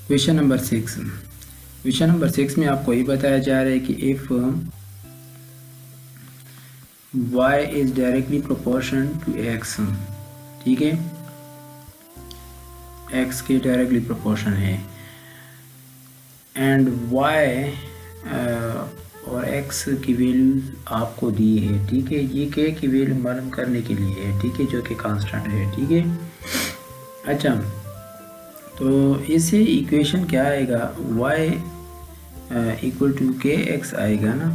Question number 6। Question number 6 में आपको ये बताया जा रहा है कि if y is directly proportion to x, ठीक है, x के डायरेक्टली प्रोपोर्शन है, एंड y और x की वैल्यू आपको दी है, ठीक है। ये k की वैल्यू मालूम करने के लिए है, ठीक है, जो कि कांस्टेंट है, ठीक है। अच्छा, तो इससे इक्वेशन क्या आएगा, y इक्वल टू के एक्स आएगा ना,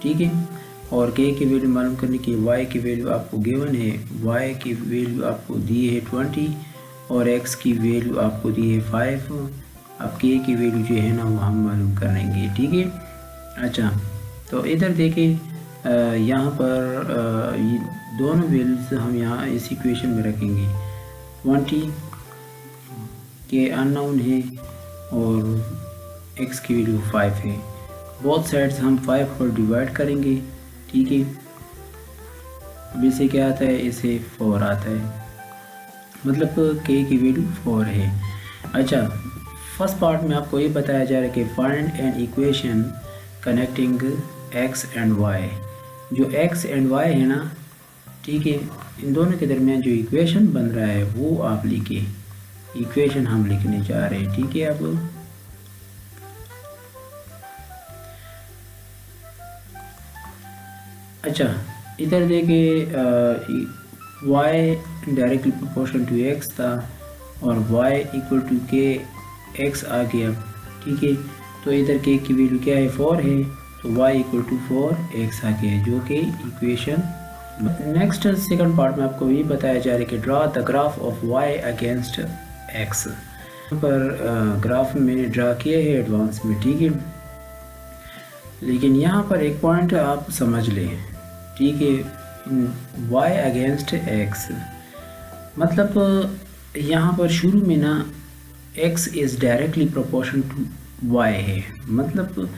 ठीक है। और k की वैल्यू मालूम करने की y की वैल्यू आपको गिवन है, y की वैल्यू आपको दी है 20 और x की वैल्यू आपको दी है 5। अब k की वैल्यू जो है ना वो हम मालूम करेंगे, ठीक है। अच्छा, तो इधर देखें, यहाँ पर ये दोनों वैल्यूज हम यहाँ इस इक्वेशन में रखेंगे। 20 के अननोन है और x की वैल्यू 5 है। बोथ साइड्स हम 5 पर डिवाइड करेंगे, ठीक है। अब इसे क्या आता है, इसे 4 आता है, मतलब k की वैल्यू 4 है। अच्छा, फर्स्ट पार्ट में आपको ये बताया जा रहा है कि find an equation connecting x and y। जो x एंड y है ना, ठीक है, इन दोनों के दरमियान जो इक्वेशन बन रहा है वो आप लिखिए। इक्वेशन हम लिखने जा रहे हैं, ठीक है। अब अच्छा, इधर देखिए, y directly proportion to x था और y equal to k x आ गया, ठीक है। तो इधर k की वैल्यू क्या है, 4 है, तो y इक्वल टू 4x आ गया, जो कि इक्वेशन। नेक्स्ट सेकंड पार्ट में आपको ये बताया जा रहा है कि draw the graph of y against x। यहाँ पर ग्राफ मैंने ड्रा किया है एडवांस में, ठीक है, लेकिन यहाँ पर एक पॉइंट आप समझ लें, ठीक है। y अगेंस्ट x मतलब यहाँ पर शुरू में ना x is directly proportion to y है, मतलब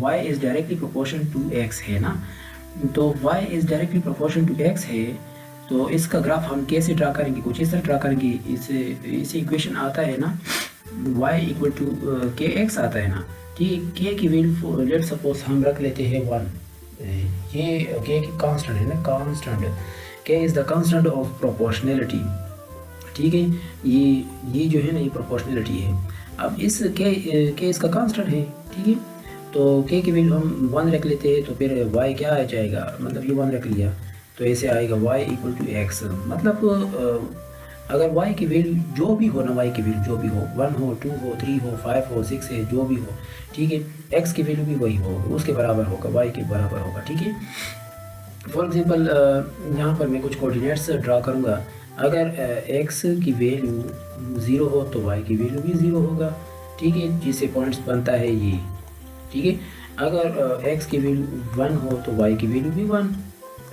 y is directly proportion to x है ना, तो y is directly proportion to x है। तो इसका ग्राफ हम कैसे ड्रा करेंगे, कुछ इस तरह ड्रा करेंगे। इसे इक्वेशन आता है ना, y इक्वल टू के एक्स आता है ना, ठीक है। k की वैल्यू लेट सपोज हम रख लेते हैं 1। ये k की कांस्टेंट है ना, constant, k is the constant of proportionality, ठीक है। ये जो है ना, ये प्रोपोर्शनैलिटी है। अब इस k इसका कांस्टेंट है, ठीक है। तो k की वैल्यू हम 1 रख लेते हैं, तो फिर y क्या आ जाएगा, मतलब ये 1 रख लिया तो ऐसे आएगा y इक्वल टू x। मतलब अगर y की वैल्यू जो भी हो ना, y की वैल्यू जो भी हो, 1 हो, 2 हो, 3 हो, 5 हो, 6 है, जो भी हो, ठीक है, x की वैल्यू भी वही हो, उसके बराबर होगा, y के बराबर होगा, ठीक है। फॉर एग्जांपल यहाँ पर मैं कुछ कोऑर्डिनेट्स ड्रा करूँगा। अगर x की वैल्यू 0 हो तो y की वैल्यू भी 0 होगा, ठीक है, जिससे पॉइंट्स बनता है ये, ठीक है। अगर x की वैल्यू 1 हो तो y की वैल्यू भी 1,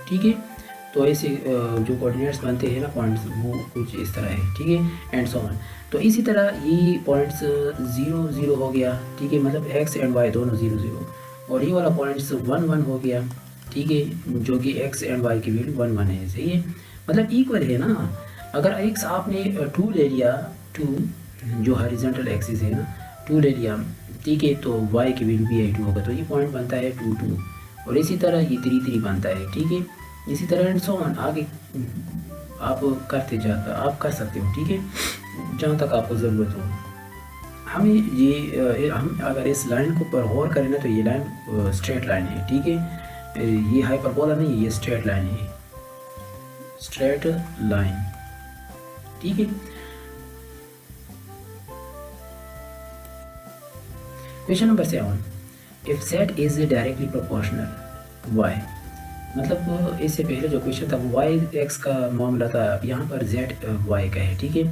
ठीक है। तो ऐसे जो कोऑर्डिनेट्स बनते हैं ना पॉइंट्स, वो कुछ इस तरह है, ठीक है, एंड सो ऑन। तो इसी तरह ये पॉइंट्स 0 0 हो गया, ठीक है, मतलब x एंड y दोनों 0 0, और ये वाला पॉइंट्स 1 1 हो गया, ठीक है, जो कि x एंड y की वैल्यू 1 1 है, सही है, मतलब इक्वल है ना। अगर x आपने 2 ले लिया, 2 जो हॉरिजॉन्टल एक्सिस है ना, 2 ले लिया, ठीक है, तो y की वैल्यू भी 2 होगा, तो ये पॉइंट बनता है 2 2, और इसी तरह ये 3 3 बनता है, ठीक है, इसी तरह एंड सो ऑन। आगे आप करते जाकर आप कर सकते हो, ठीक है, जहाँ तक आपको ज़रूरत हो। हमें ये हम अगर इस लाइन को पर गौर करें ना, तो ये लाइन स्ट्रेट लाइन है, ठीक है, ये हाइपरबोला नहीं है, ये स्ट्रेट लाइन है, स्ट्रेट लाइन, ठीक है। Question number 7, if z is directly proportional y, मतलब इससे पहले जो क्वेश्चन था वो y x का मामला था, यहाँ पर z y का है, ठीक है,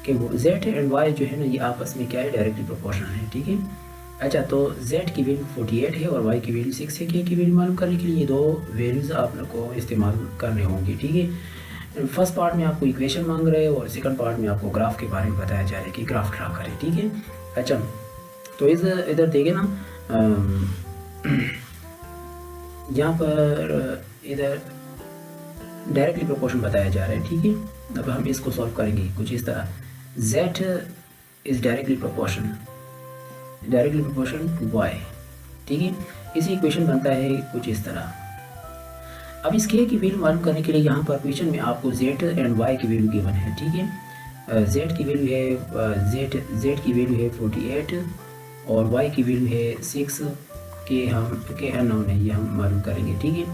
कि वो z एंड y जो है ना, ये आपस में क्या है, डायरेक्टली प्रोपोर्शनल है, ठीक है। अच्छा, तो z की वैल्यू 48 है और y की वैल्यू 6 है। k की वैल्यू मालूम करने के लिए ये दो वैल्यूज़ आप लोग को इस्तेमाल करने होंगे, ठीक है। फर्स्ट पार्ट में आपको इक्वेशन मांग रहे हैं और सेकंड पार्ट में आपको ग्राफ के बारे में बताया जा रहा है कि ग्राफ ड्रा करें, ठीक है। अच्छा, तो इधर देखें ना, यहाँ पर इधर डायरेक्टली प्रोपोर्शन बताया जा रहा है, ठीक है। अब हम इसको सॉल्व करेंगे कुछ इस तरह, z is directly proportional to y, ठीक है। इसी इक्वेशन बनता है कुछ इस तरह। अब इस k की वैल्यू मालूम करने के लिए यहाँ पर क्वेश्चन में आपको z एंड y की वैल्यू गिवन है, ठीक है। z की वैल्यू है z की वैल्यू है 48 और y की वैल्यू है 6 के अननोन है, ये हम मालूम करेंगे, ठीक है।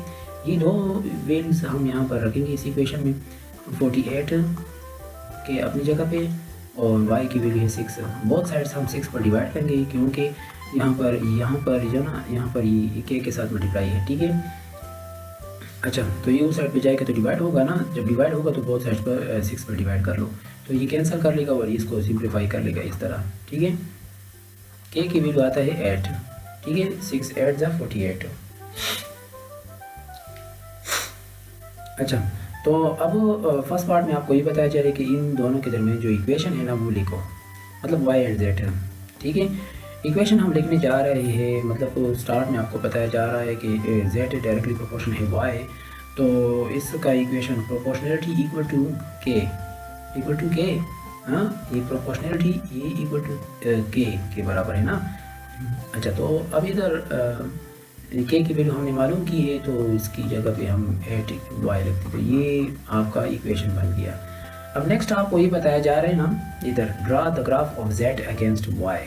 ये दो वैल्यूज हम यहाँ पर रखेंगे इस इक्वेशन में, 48 के अपनी जगह पे और y की वैल्यू है 6। बोथ साइड्स हम 6 पर डिवाइड करेंगे क्योंकि यहाँ पर जो ना यहाँ पर ये k के साथ मल्टीप्लाई है, ठीक है। अच्छा, तो ये उस साइड पे जाएगा तो डिवाइड होगा ना, जब डिवाइड होगा तो बोथ साइड पर 6 पर डिवाइड कर लो, तो ये कैंसिल कर लेगा और इसको सिंप्लीफाई कर लेगा इस तरह, ठीक है। k की वैल्यू आता है 8, ठीक है। 6 8 जा 48। अच्छा, तो अब फर्स्ट पार्ट में आपको ये बताया जा रहा है कि इन दोनों के दरमियान जो इक्वेशन है ना वो लिखो, मतलब y एंड z है, ठीक है। इक्वेशन हम लिखने जा रहे हैं, मतलब स्टार्ट में आपको बताया जा रहा है कि z डायरेक्टली प्रोपोर्शनल है y, तो इसका equation proportionality equal to k, हाँ, ये प्रोपोर्शनलिटी ये इक्वल टू k के बराबर है ना। अच्छा, तो अब इधर k की वैल्यू हमने मालूम की है, तो इसकी जगह पे हम 8y लिखते, तो ये आपका इक्वेशन बन गया। अब नेक्स्ट आपको ये बताया जा रहा है ना, इधर draw the graph of z against y,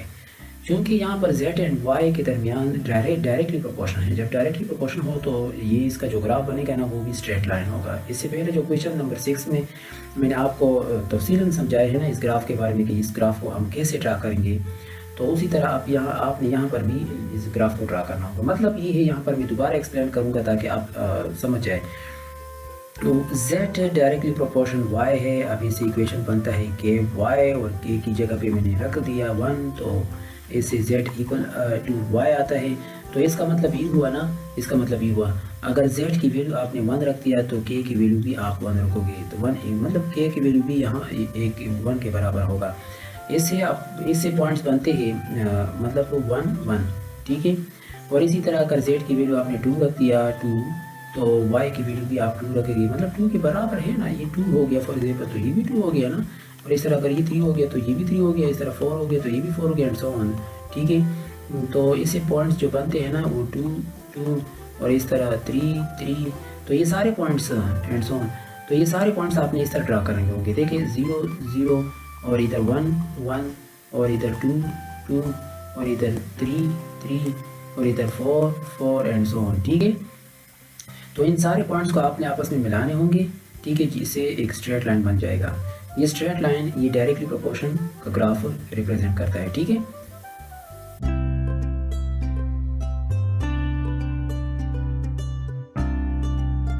क्योंकि यहाँ पर z एंड y के दरमियान डायरेक्टली प्रोपोर्शन है। जब डायरेक्टली प्रोपोर्शन हो तो ये इसका जो ग्राफ बनेगा ना वो भी स्ट्रेट लाइन होगा। इससे पहले जो क्वेश्चन नंबर 6 में मैंने आपको तफसीलन समझाया है ना इस ग्राफ के बारे में कि इस ग्राफ को हम कैसे ड्रा करेंगे, तो उसी तरह आपने यहाँ पर भी इस ग्राफ को ड्रा करना होगा। मतलब ये है, यहाँ पर मैं दोबारा एक्सप्लेन करूँगा ताकि आप समझ जाए। तो z डायरेक्टली प्रोपोर्शन y है। अब इसे इक्वेशन बनता है k y और k की जगह पे मैंने रख दिया 1, तो इससे z इक्वल टू y आता है। तो इसका मतलब ये हुआ ना, इसका मतलब ये हुआ अगर z की वैल्यू आपने 1 रख दिया तो k की वैल्यू भी आप 1 रखोगे, तो 1 मतलब k की वैल्यू भी यहाँ 1 के बराबर होगा। इससे पॉइंट्स बनते हैं मतलब 1 1, ठीक है। और इसी तरह अगर z की वैल्यू आपने 2 रख दिया 2, तो y की वैल्यू भी आप 2 रखेंगे, मतलब 2 के बराबर है ना, ये 2 हो गया फॉर एग्जाम्पल, तो ये भी 2 हो गया ना। और इस तरह अगर ये 3 हो गया तो ये भी 3 हो गया, इस तरह 4 हो गया तो ये भी 4 हो गया, एंड सो ऑन, ठीक है। तो इससे पॉइंट्स जो बनते हैं ना वो 2 2 और इस तरह 3 3, तो ये सारे पॉइंट्स एंड सो ऑन, तो ये सारे पॉइंट्स आपने इस तरह ड्रा करने होंगे। देखिए 0 0 और इधर 1 1 और इधर 2 2 और इधर 3 3 और इधर 4 4 एंड सो ऑन, ठीक है। तो इन सारे पॉइंट्स को आपने आपस में मिलाने होंगे, ठीक है, जिससे एक स्ट्रेट लाइन बन जाएगा। ये स्ट्रेट लाइन ये डायरेक्टली प्रोपोर्शन का ग्राफ रिप्रेजेंट करता है, ठीक है।